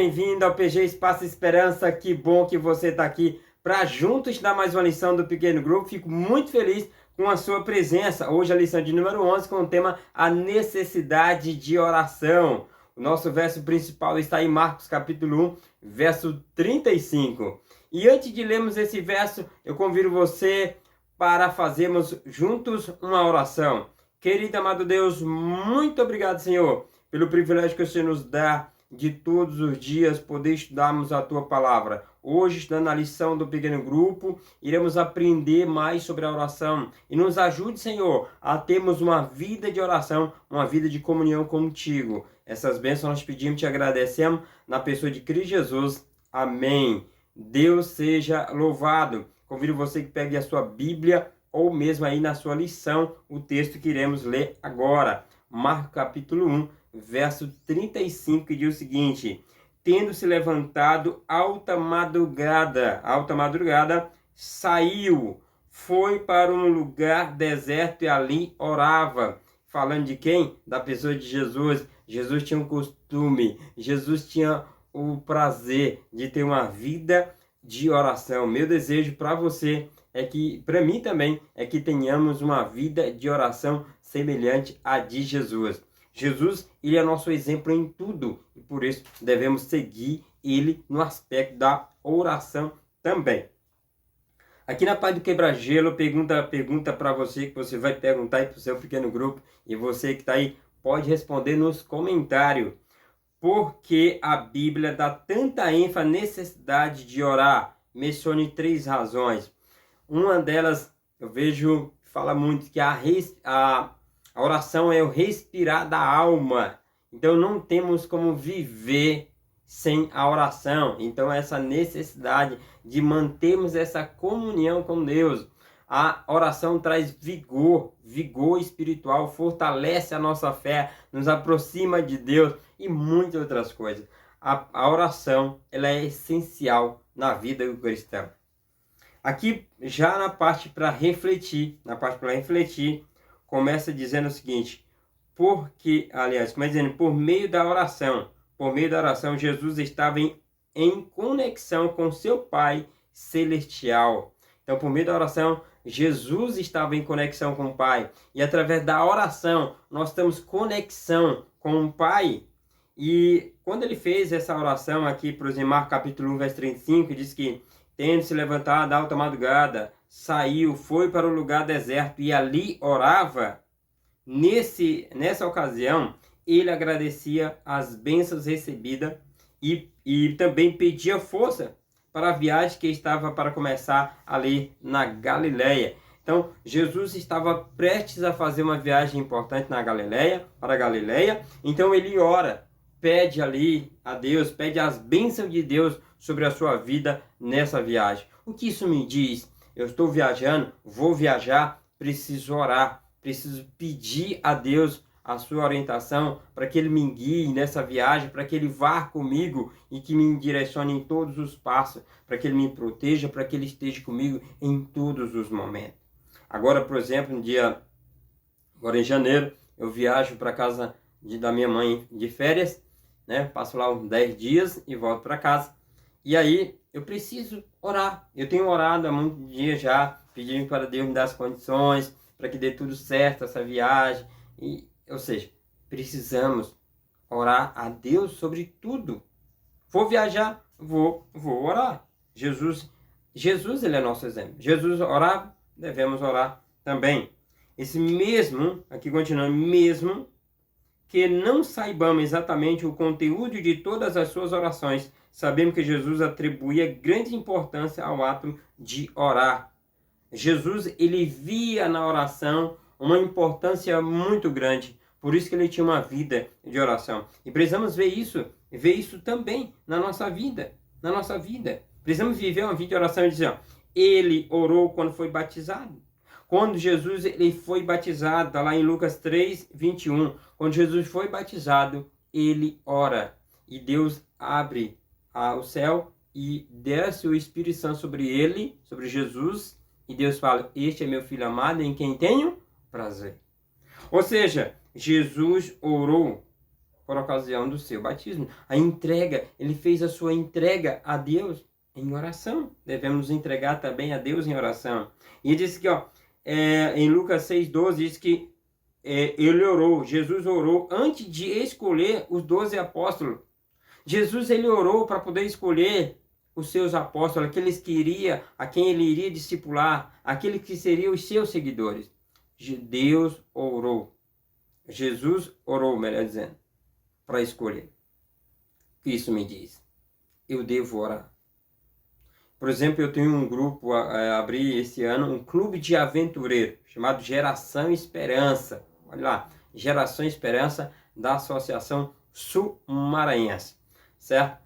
bem-vindo ao PG Espaço Esperança. Que bom que você está aqui para juntos dar mais uma lição do Pequeno Grupo. Fico muito feliz com a sua presença. Hoje a lição de número 11 com o tema A Necessidade de Oração. O nosso verso principal está em Marcos capítulo 1, verso 35. E antes de lermos esse verso, eu convido você para fazermos juntos uma oração. Querido amado Deus, muito obrigado, Senhor, pelo privilégio que o Senhor nos dá de todos os dias poder estudarmos a Tua Palavra. Hoje, estudando a lição do Pequeno Grupo, iremos aprender mais sobre a oração. E nos ajude, Senhor, a termos uma vida de oração, uma vida de comunhão contigo. Essas bênçãos nós pedimos e te agradecemos na pessoa de Cristo Jesus. Amém. Deus seja louvado. Convido você que pegue a sua Bíblia ou mesmo aí na sua lição, o texto que iremos ler agora. Marcos capítulo 1, verso 35, que diz o seguinte: tendo se levantado alta madrugada, saiu, foi para um lugar deserto e ali orava. Falando de quem? Da pessoa de Jesus. Jesus tinha um costume, Jesus tinha o prazer de ter uma vida de oração. Meu desejo para você é que, para mim também, é que tenhamos uma vida de oração semelhante à de Jesus. Jesus, ele é nosso exemplo em tudo e por isso devemos seguir ele no aspecto da oração também. Aqui na Paz do Quebra-Gelo, pergunta para você, que você vai perguntar aí para o seu pequeno grupo, e você que está aí pode responder nos comentários. Por que a Bíblia dá tanta ênfase à necessidade de orar? Mencione 3 razões. Uma delas, eu vejo, fala muito que a oração é o respirar da alma. Então não temos como viver sem a oração. Então essa necessidade de mantermos essa comunhão com Deus. A oração traz vigor espiritual, fortalece a nossa fé, nos aproxima de Deus e muitas outras coisas. A oração, ela é essencial na vida do cristão. Aqui, já na parte para refletir, começa dizendo o seguinte: por meio da oração, Jesus estava em conexão com seu Pai celestial. Então, por meio da oração, Jesus estava em conexão com o Pai. E através da oração, nós temos conexão com o Pai. E quando ele fez essa oração aqui, por exemplo, Marcos capítulo 1, verso 35, diz que, tendo se levantado à alta madrugada, saiu, foi para o lugar deserto e ali orava. Nessa ocasião, ele agradecia as bênçãos recebidas e também pedia força para a viagem que estava para começar ali na Galileia. Então, Jesus estava prestes a fazer uma viagem importante para a Galileia. Então, ele ora, pede ali a Deus, pede as bênçãos de Deus sobre a sua vida nessa viagem. O que isso me diz? Eu estou viajando, vou viajar, preciso orar, preciso pedir a Deus a sua orientação para que Ele me guie nessa viagem, para que Ele vá comigo e que me direcione em todos os passos, para que Ele me proteja, para que Ele esteja comigo em todos os momentos. Agora, por exemplo, agora em janeiro, eu viajo para casa da minha mãe de férias, né? Passo lá uns 10 dias e volto para casa. E aí eu preciso orar. Eu tenho orado há muitos dias já, pedindo para Deus me dar as condições, para que dê tudo certo essa viagem. Ou seja, precisamos orar a Deus sobre tudo. Vou viajar, vou orar. Jesus, ele é nosso exemplo. Jesus orava, devemos orar também. Esse mesmo, aqui continuando, mesmo que não saibamos exatamente o conteúdo de todas as suas orações, sabemos que Jesus atribuía grande importância ao ato de orar. Jesus, ele via na oração uma importância muito grande. Por isso que ele tinha uma vida de oração. E precisamos ver isso também na nossa vida. Precisamos viver uma vida de oração e dizer, ó, ele orou quando foi batizado. Quando Jesus ele foi batizado, está lá em Lucas 3, 21. Quando Jesus foi batizado, ele ora. E Deus abre o céu e desce o Espírito Santo sobre ele, sobre Jesus. E Deus fala, este é meu filho amado em quem tenho prazer. Ou seja, Jesus orou por ocasião do seu batismo. A entrega, ele fez a sua entrega a Deus em oração. Devemos entregar também a Deus em oração. E diz que, em Lucas 6,12, diz que ele orou, Jesus orou antes de escolher os 12 apóstolos. Jesus, ele orou para poder escolher os seus apóstolos, aqueles que iria, a quem ele iria discipular, aqueles que seriam os seus seguidores. Deus orou. Jesus orou, melhor dizendo, para escolher. Isso me diz, eu devo orar. Por exemplo, eu tenho um grupo, abri esse ano, um clube de aventureiros, chamado Geração Esperança. Olha lá, Geração Esperança, da Associação Sul-Maranhense, certo?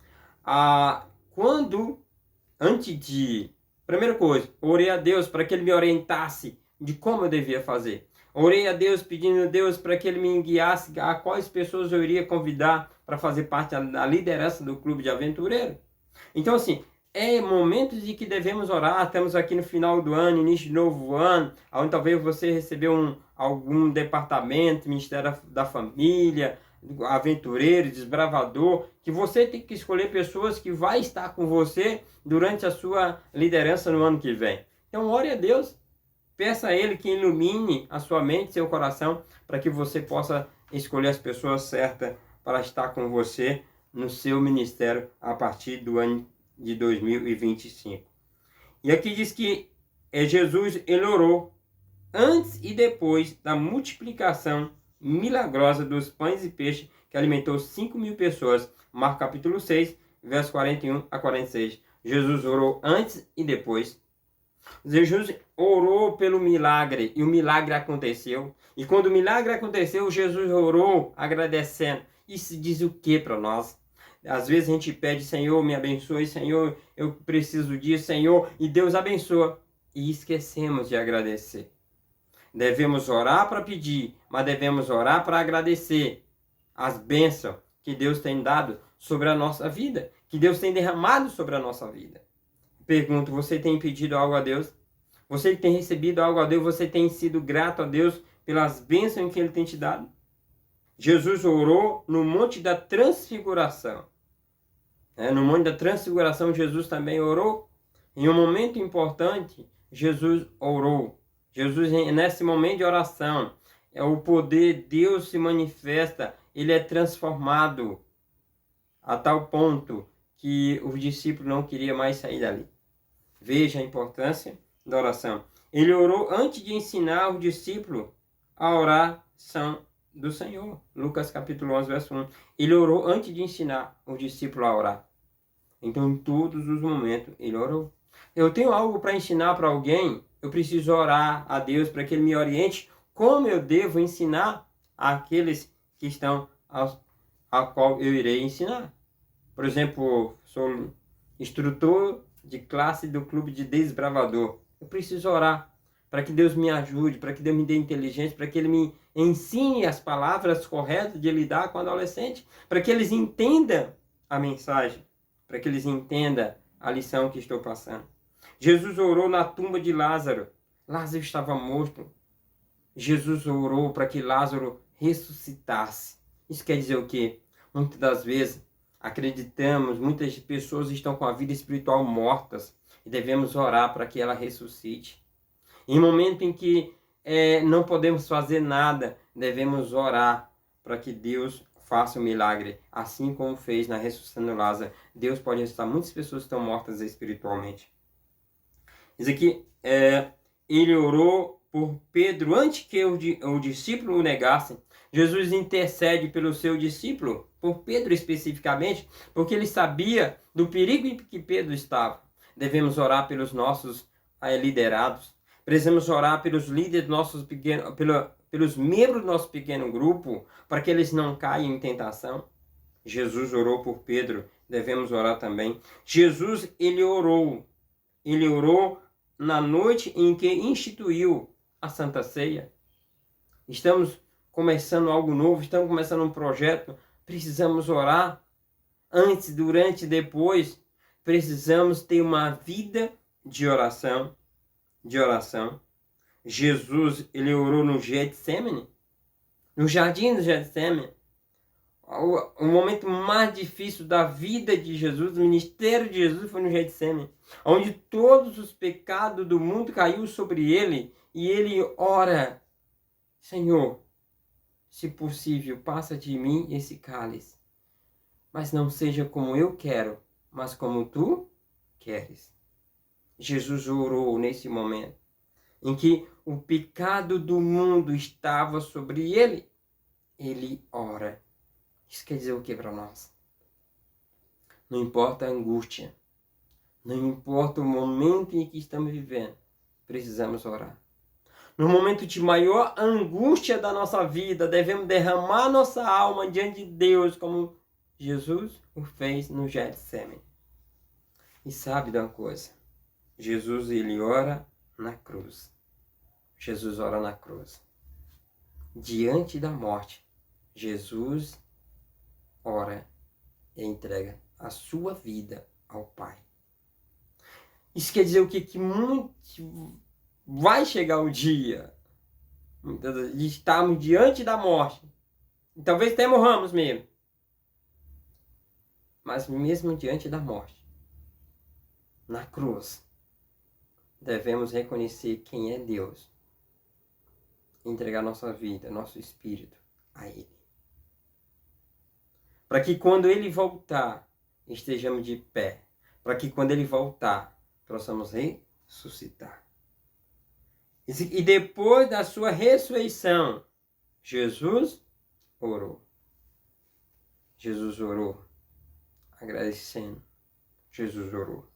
Primeira coisa, orei a Deus para que Ele me orientasse de como eu devia fazer. Orei a Deus pedindo a Deus para que Ele me guiasse a quais pessoas eu iria convidar para fazer parte da liderança do clube de aventureiros. Então, assim, momentos de que devemos orar. Estamos aqui no final do ano, início de novo ano, onde talvez você recebeu algum departamento, Ministério da Família, aventureiro, desbravador, que você tem que escolher pessoas que vai estar com você durante a sua liderança no ano que vem. Então, ore a Deus, peça a Ele que ilumine a sua mente, seu coração, para que você possa escolher as pessoas certas para estar com você no seu ministério a partir do ano de 2025. E aqui diz que Jesus, ele orou antes e depois da multiplicação milagrosa dos pães e peixes que alimentou 5.000 pessoas. Marcos capítulo 6, verso 41 a 46. Jesus orou antes e depois. Jesus orou pelo milagre e o milagre aconteceu. E quando o milagre aconteceu, Jesus orou agradecendo. Isso diz o que para nós? Às vezes a gente pede, Senhor, me abençoe, Senhor, eu preciso disso, Senhor, e Deus abençoa. E esquecemos de agradecer. Devemos orar para pedir, mas devemos orar para agradecer as bênçãos que Deus tem dado sobre a nossa vida, que Deus tem derramado sobre a nossa vida. Pergunto, você tem pedido algo a Deus? Você tem recebido algo a Deus? Você tem sido grato a Deus pelas bênçãos que Ele tem te dado? Jesus orou no Monte da Transfiguração. No Monte da Transfiguração, Jesus também orou. Em um momento importante, Jesus orou. Jesus, nesse momento de oração, o poder de Deus se manifesta, ele é transformado a tal ponto que os discípulos não queriam mais sair dali. Veja a importância da oração. Ele orou antes de ensinar os discípulos a oração do Senhor. Lucas capítulo 11, verso 1. Ele orou antes de ensinar os discípulos a orar. Então, em todos os momentos, ele orou. Eu tenho algo para ensinar para alguém, eu preciso orar a Deus para que Ele me oriente como eu devo ensinar àqueles que estão a qual eu irei ensinar. Por exemplo, sou instrutor de classe do clube de desbravador. Eu preciso orar para que Deus me ajude, para que Deus me dê inteligência, para que Ele me ensine as palavras corretas de lidar com o adolescente, para que eles entendam a mensagem, para que eles entendam a lição que estou passando. Jesus orou na tumba de Lázaro. Lázaro estava morto. Jesus orou para que Lázaro ressuscitasse. Isso quer dizer o quê? Muitas das vezes acreditamos, muitas pessoas estão com a vida espiritual mortas e devemos orar para que ela ressuscite. Em momento em que não podemos fazer nada, devemos orar para que Deus faça o milagre, assim como fez na ressurreição de Lázaro. Deus pode ressuscitar muitas pessoas que estão mortas espiritualmente. Isso aqui, ele orou por Pedro antes que o discípulo o negasse. Jesus intercede pelo seu discípulo, por Pedro especificamente, porque ele sabia do perigo em que Pedro estava. Devemos orar pelos nossos liderados. Precisamos orar pelos líderes nossos pequenos, pelos membros do nosso pequeno grupo, para que eles não caiam em tentação. Jesus orou por Pedro, devemos orar também. Jesus, ele orou na noite em que instituiu a Santa Ceia. Estamos começando algo novo, estamos começando um projeto, precisamos orar antes, durante, depois. Precisamos ter uma vida de oração. Jesus, ele orou no Getsemane, no jardim do Getsemane. O momento mais difícil da vida de Jesus, do ministério de Jesus, foi no Getsemane, onde todos os pecados do mundo caiu sobre ele, e ele ora: Senhor, se possível, passa de mim esse cálice, mas não seja como eu quero, mas como tu queres. Jesus orou nesse momento em que o pecado do mundo estava sobre ele. Ele ora. Isso quer dizer o que para nós? Não importa a angústia, não importa o momento em que estamos vivendo, precisamos orar. No momento de maior angústia da nossa vida, devemos derramar nossa alma diante de Deus, como Jesus o fez no Getsemane. E sabe de uma coisa? Jesus, ele ora na cruz. Jesus ora na cruz. Diante da morte, Jesus ora e entrega a sua vida ao Pai. Isso quer dizer o quê? Que muito vai chegar o dia de estarmos diante da morte. E talvez até morramos mesmo. Mas mesmo diante da morte, na cruz, devemos reconhecer quem é Deus. Entregar nossa vida, nosso espírito a Ele. Para que quando Ele voltar, estejamos de pé. Para que quando Ele voltar, possamos ressuscitar. E depois da sua ressurreição, Jesus orou. Jesus orou, agradecendo. Jesus orou,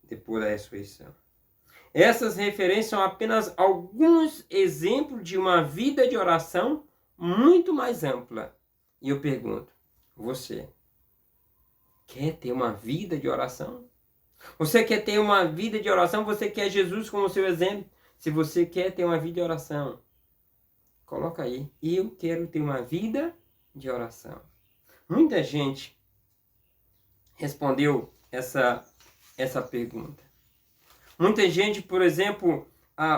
depois da ressurreição. Essas referências são apenas alguns exemplos de uma vida de oração muito mais ampla. E eu pergunto, você quer ter uma vida de oração? Você quer ter uma vida de oração? Você quer Jesus como seu exemplo? Se você quer ter uma vida de oração, coloca aí, eu quero ter uma vida de oração. Muita gente respondeu essa pergunta. Muita gente, por exemplo,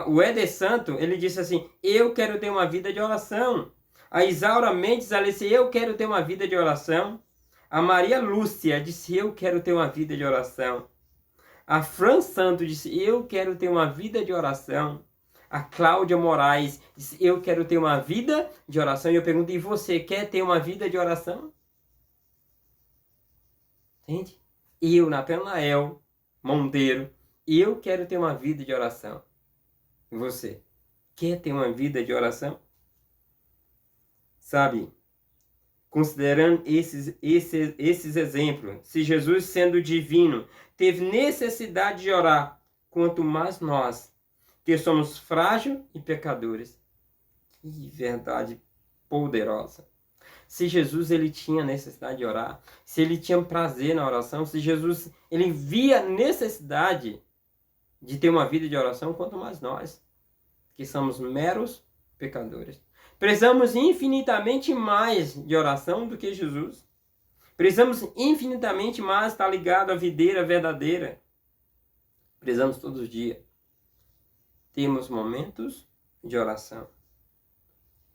o Éder Santo, ele disse assim, eu quero ter uma vida de oração. A Isaura Mendes, ela disse, eu quero ter uma vida de oração. A Maria Lúcia disse, eu quero ter uma vida de oração. A Fran Santo disse, eu quero ter uma vida de oração. A Cláudia Moraes disse, eu quero ter uma vida de oração. E eu pergunto, e você quer ter uma vida de oração? Entende? Eu, Natanael Monteiro, eu quero ter uma vida de oração. E você quer ter uma vida de oração? Sabe, considerando esses exemplos, se Jesus, sendo divino, teve necessidade de orar, quanto mais nós, que somos frágeis e pecadores. Que verdade poderosa. Se Jesus ele tinha necessidade de orar, se ele tinha prazer na oração, se Jesus ele via necessidade de ter uma vida de oração, quanto mais nós, que somos meros pecadores. Precisamos infinitamente mais de oração do que Jesus. Precisamos infinitamente mais estar ligado à videira verdadeira. Precisamos todos os dias. Temos momentos de oração.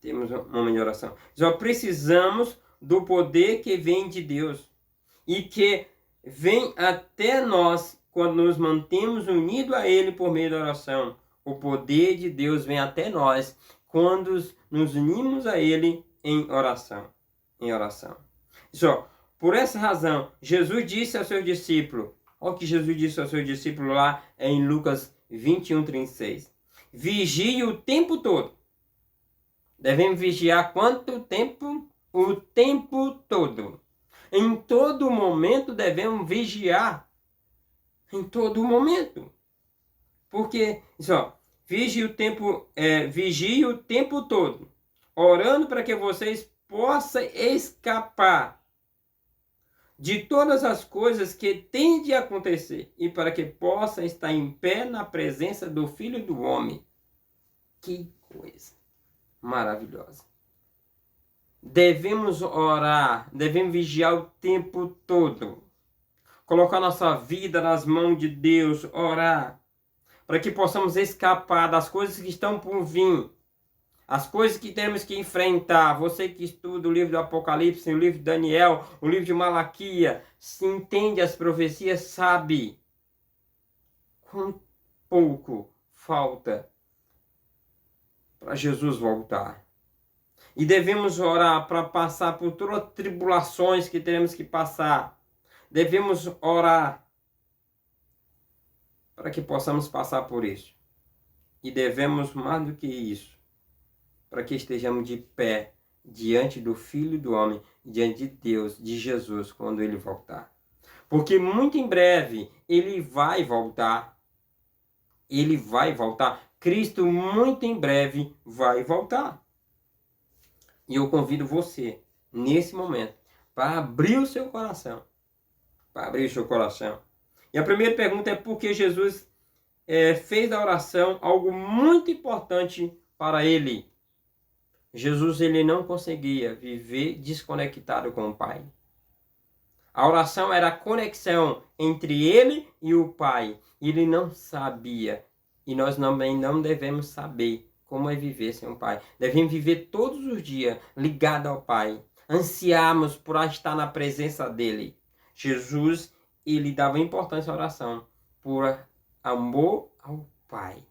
Temos um momento de oração. Só precisamos do poder que vem de Deus. E que vem até nós quando nos mantemos unidos a Ele por meio da oração. O poder de Deus vem até nós quando nos unimos a Ele em oração. Só, por essa razão, Jesus disse ao seu discípulo, olha o que Jesus disse ao seu discípulo lá em Lucas 21:36. Vigie o tempo todo. Devemos vigiar quanto tempo? O tempo todo. Em todo momento devemos vigiar. Em todo momento. Porque, só, vigie o tempo todo, orando para que vocês possam escapar de todas as coisas que têm de acontecer e para que possam estar em pé na presença do Filho do Homem. Que coisa maravilhosa. Devemos orar, devemos vigiar o tempo todo. Colocar nossa vida nas mãos de Deus, orar, para que possamos escapar das coisas que estão por vir. As coisas que temos que enfrentar, você que estuda o livro do Apocalipse, o livro de Daniel, o livro de Malaquia, se entende as profecias, sabe quão pouco falta para Jesus voltar. E devemos orar para passar por todas as tribulações que teremos que passar. Devemos orar para que possamos passar por isso. E devemos, mais do que isso, para que estejamos de pé diante do Filho do Homem, diante de Deus, de Jesus, quando Ele voltar. Porque muito em breve Ele vai voltar. Ele vai voltar. Cristo muito em breve vai voltar. E eu convido você, nesse momento, para abrir o seu coração. Para abrir o seu coração. E a primeira pergunta é por que Jesus fez da oração algo muito importante para ele. Jesus ele não conseguia viver desconectado com o Pai. A oração era a conexão entre ele e o Pai. Ele não sabia. E nós também não devemos saber como é viver sem o Pai. Devemos viver todos os dias ligado ao Pai. Ansiamos por estar na presença dele. Jesus, ele dava importância à oração por amor ao Pai.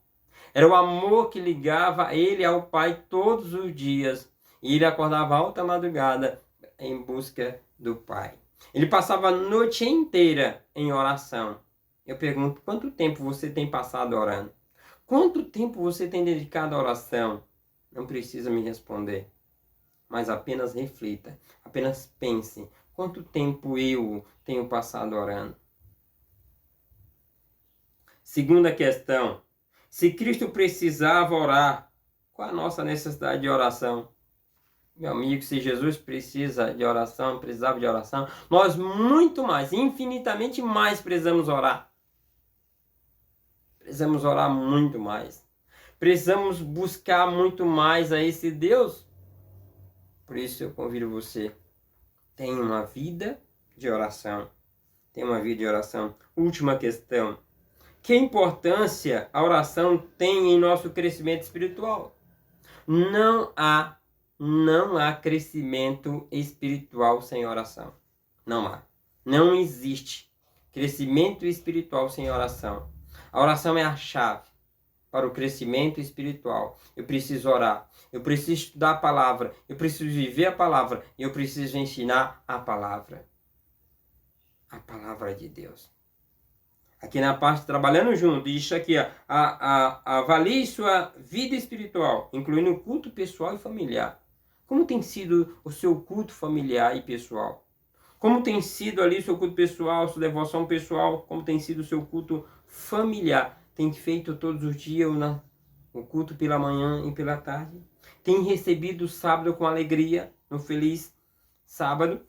Era o amor que ligava ele ao Pai todos os dias. E ele acordava alta madrugada em busca do Pai. Ele passava a noite inteira em oração. Eu pergunto, quanto tempo você tem passado orando? Quanto tempo você tem dedicado à oração? Não precisa me responder, mas apenas reflita, apenas pense. Quanto tempo eu tenho passado orando? Segunda questão. Se Cristo precisava orar, qual a nossa necessidade de oração? Meu amigo, se Jesus precisa de oração, precisava de oração, nós muito mais, infinitamente mais precisamos orar. Precisamos orar muito mais. Precisamos buscar muito mais a esse Deus. Por isso eu convido você. Tenha uma vida de oração. Tenha uma vida de oração. Última questão. Que importância a oração tem em nosso crescimento espiritual? Não há crescimento espiritual sem oração. Não há. Não existe crescimento espiritual sem oração. A oração é a chave para o crescimento espiritual. Eu preciso orar. Eu preciso estudar a palavra. Eu preciso viver a palavra. Eu preciso ensinar a palavra. A palavra de Deus. Aqui na parte trabalhando junto, isso aqui, avalie sua vida espiritual, incluindo o culto pessoal e familiar. Como tem sido o seu culto familiar e pessoal? Como tem sido ali o seu culto pessoal, sua devoção pessoal? Como tem sido o seu culto familiar? Tem feito todos os dias o culto pela manhã e pela tarde? Tem recebido o sábado com alegria, no feliz sábado?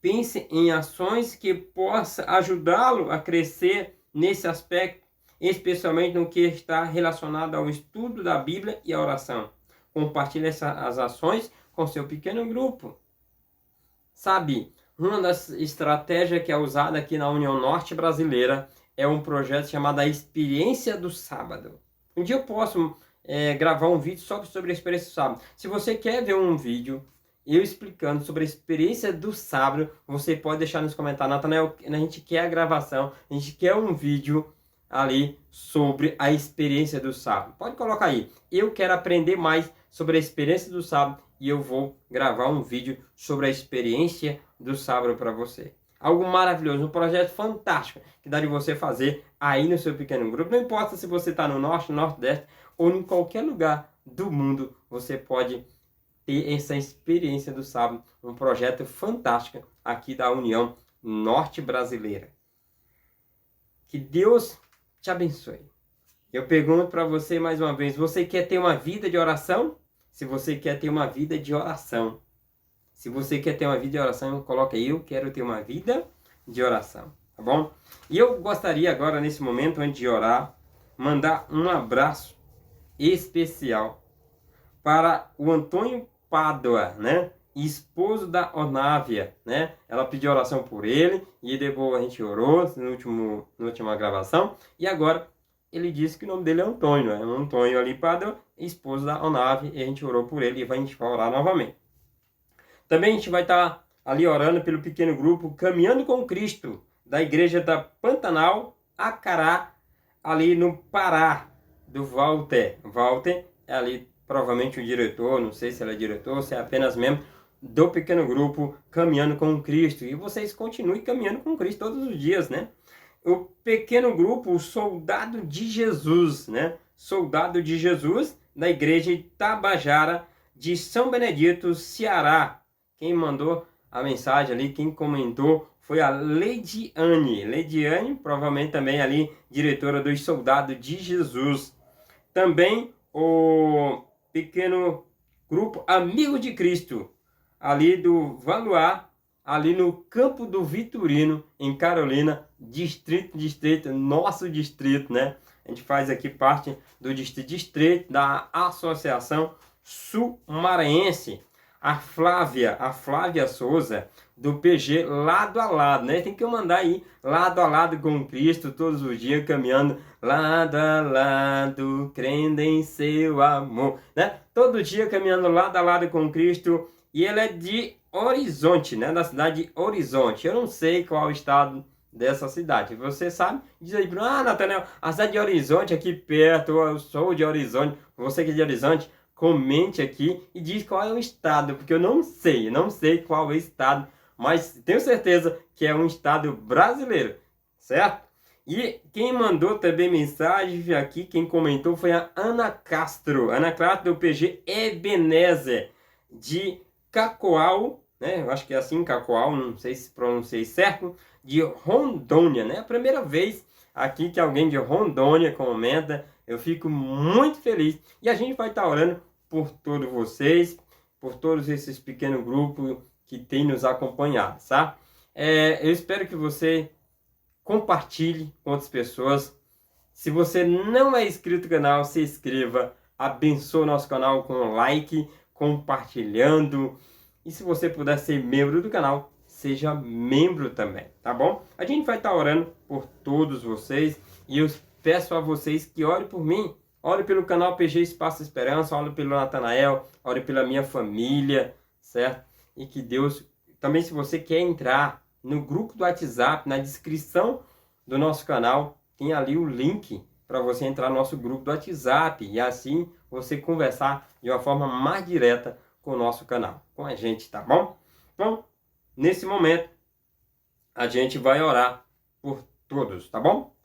Pense em ações que possa ajudá-lo a crescer nesse aspecto, especialmente no que está relacionado ao estudo da Bíblia e à oração. Compartilhe as ações com seu pequeno grupo. Sabe, uma das estratégias que é usada aqui na União Norte Brasileira é um projeto chamado A Experiência do Sábado. Um dia eu posso gravar um vídeo só sobre a experiência do sábado. Se você quer ver um vídeo eu explicando sobre a experiência do sábado, você pode deixar nos comentários. Natanael, a gente quer a gravação, a gente quer um vídeo ali sobre a experiência do sábado. Pode colocar aí. Eu quero aprender mais sobre a experiência do sábado e eu vou gravar um vídeo sobre a experiência do sábado para você. Algo maravilhoso, um projeto fantástico que dá de você fazer aí no seu pequeno grupo. Não importa se você está no Norte, Nordeste ou em qualquer lugar do mundo, você pode ter essa experiência do sábado, um projeto fantástico aqui da União Norte Brasileira. Que Deus te abençoe. Eu pergunto para você mais uma vez, você quer ter uma vida de oração? Se você quer ter uma vida de oração. Se você quer ter uma vida de oração, coloca aí, eu quero ter uma vida de oração, tá bom? E eu gostaria agora, nesse momento, antes de orar, mandar um abraço especial para o Antônio Pádua, né? Esposo da Onávia, né? Ela pediu oração por ele e depois a gente orou na última gravação. E agora ele disse que o nome dele é Antônio, é Antônio ali Padua, esposo da Onave, e a gente orou por ele e a gente vai orar novamente. Também a gente vai estar ali orando pelo pequeno grupo Caminhando com Cristo, da igreja da Pantanal, Acará, ali no Pará, do Walter. Walter é ali provavelmente o diretor, não sei se ele é diretor, se é apenas membro do pequeno grupo Caminhando com Cristo. E vocês continuem caminhando com Cristo todos os dias, né? O pequeno grupo, o Soldado de Jesus, né? Soldado de Jesus, da igreja Itabajara de São Benedito, Ceará. Quem mandou a mensagem ali, quem comentou, foi a Leidiane. Leidiane, provavelmente também ali, diretora dos Soldados de Jesus. Também o pequeno grupo Amigo de Cristo, ali do Valuar, ali no Campo do Vitorino, em Carolina, distrito, nosso distrito, né? A gente faz aqui parte do distrito da Associação Sul-Maranhense. A Flávia Souza, do PG Lado a Lado, né? Tem que mandar aí, lado a lado com Cristo, todos os dias caminhando, lado a lado, crendo em seu amor, né? Todo dia caminhando lado a lado com Cristo, e ele é de Horizonte, né? Da cidade de Horizonte. Eu não sei qual é o estado dessa cidade. Você sabe? Diz aí, Nathanael, a cidade de Horizonte aqui perto, eu sou de Horizonte, você que é de Horizonte, comente aqui e diz qual é o estado, porque eu não sei qual é o estado, mas tenho certeza que é um estado brasileiro, certo? E quem mandou também mensagem aqui, quem comentou foi a Ana Castro do PG Ebenezer, de Cacoal, né? Eu acho que é assim, Cacoal, não sei se pronunciei certo, de Rondônia, né? A primeira vez aqui que alguém de Rondônia comenta, eu fico muito feliz. E a gente vai estar orando por todos vocês, por todos esses pequenos grupos que têm nos acompanhado, tá? Eu espero que você compartilhe com outras pessoas. Se você não é inscrito no canal, se inscreva, abençoe o nosso canal com um like, compartilhando. E se você puder ser membro do canal, seja membro também, tá bom? A gente vai estar orando por todos vocês e eu peço a vocês que orem por mim. Ore pelo canal PG Espaço Esperança, ore pelo Nathanael, ore pela minha família, certo? E que Deus... Também, se você quer entrar no grupo do WhatsApp, na descrição do nosso canal, tem ali o link para você entrar no nosso grupo do WhatsApp e assim você conversar de uma forma mais direta com o nosso canal, com a gente, tá bom? Então, nesse momento, a gente vai orar por todos, tá bom?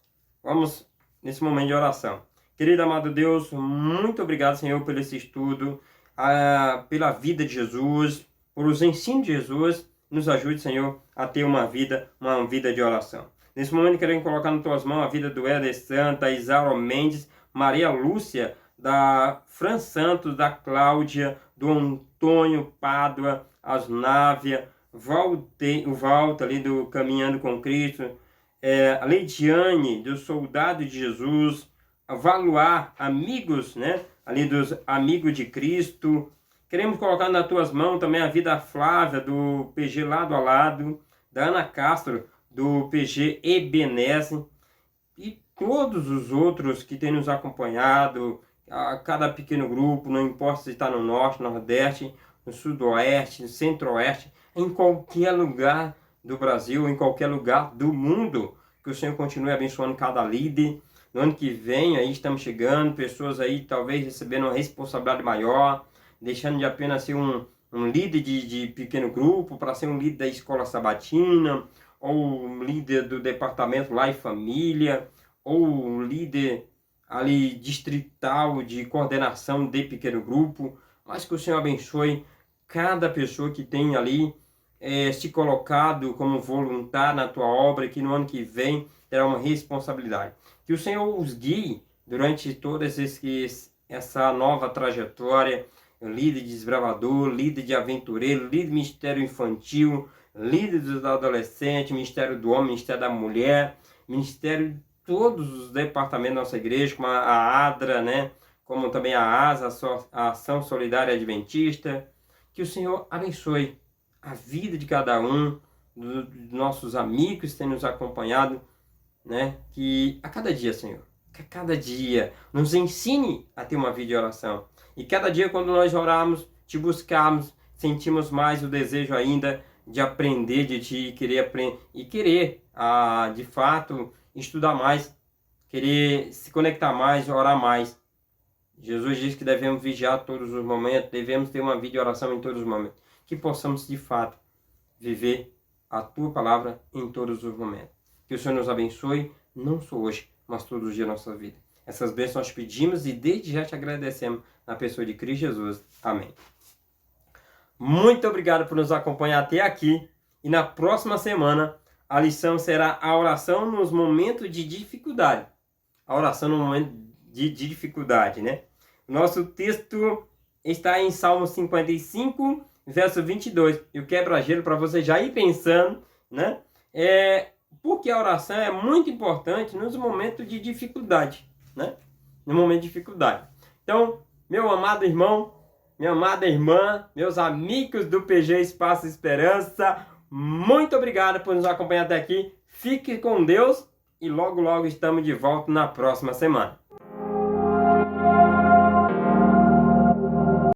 Vamos nesse momento de oração. Querido amado Deus, muito obrigado, Senhor, por esse estudo, pela vida de Jesus, por os ensinos de Jesus. Nos ajude, Senhor, a ter uma vida de oração. Nesse momento, queremos colocar nas tuas mãos a vida do Éder Santa, Isaura Mendes, Maria Lúcia, da Fran Santos, da Cláudia, do Antônio Pádua, Asnávia, o Walter ali do Caminhando com Cristo, a Leidiane, do Soldado de Jesus, a Valuar, amigos, né? Ali dos Amigos de Cristo. Queremos colocar nas tuas mãos também a vida Flávia, do PG Lado a Lado, da Ana Castro, do PG Ebenezer, e todos os outros que têm nos acompanhado, a cada pequeno grupo, não importa se está no Norte, Nordeste, no Sudoeste, no Centro-Oeste, em qualquer lugar do Brasil, em qualquer lugar do mundo, que o Senhor continue abençoando cada líder. No ano que vem, aí estamos chegando, pessoas aí talvez recebendo uma responsabilidade maior, deixando de apenas ser um líder de pequeno grupo, para ser um líder da escola sabatina, ou um líder do departamento Lar e Família, ou um líder ali distrital de coordenação de pequeno grupo, mas que o Senhor abençoe cada pessoa que tem ali se colocado como voluntário na tua obra, que no ano que vem terá uma responsabilidade. Que o Senhor os guie durante toda essa nova trajetória, líder de desbravador, líder de aventureiro, líder de ministério infantil, líder dos adolescentes, ministério do homem, ministério da mulher, ministério de todos os departamentos da nossa igreja, como a ADRA, né? Como também a ASA, a Ação Solidária Adventista. Que o Senhor abençoe a vida de cada um, dos nossos amigos que têm nos acompanhado, né? Que a cada dia, Senhor, Que cada dia nos ensine a ter uma vida de oração. E cada dia, quando nós orarmos, te buscarmos, sentimos mais o desejo ainda de aprender de ti, querer aprender e querer, de fato, estudar mais, querer se conectar mais, orar mais. Jesus diz que devemos vigiar todos os momentos, devemos ter uma vida de oração em todos os momentos. Que possamos, de fato, viver a Tua palavra em todos os momentos. Que o Senhor nos abençoe, não só hoje, mas todos os dias da nossa vida. Essas bênçãos nós pedimos e desde já te agradecemos na pessoa de Cristo Jesus. Amém. Muito obrigado por nos acompanhar até aqui. E na próxima semana, a lição será a oração nos momentos de dificuldade. A oração no momento de dificuldade, né? O nosso texto está em Salmo 55, verso 22. E o quebra-gelo para você já ir pensando, né? Porque a oração é muito importante nos momentos de dificuldade, né? No momento de dificuldade. Então, meu amado irmão, minha amada irmã, meus amigos do PG Espaço Esperança, muito obrigado por nos acompanhar até aqui. Fique com Deus e logo, logo estamos de volta na próxima semana.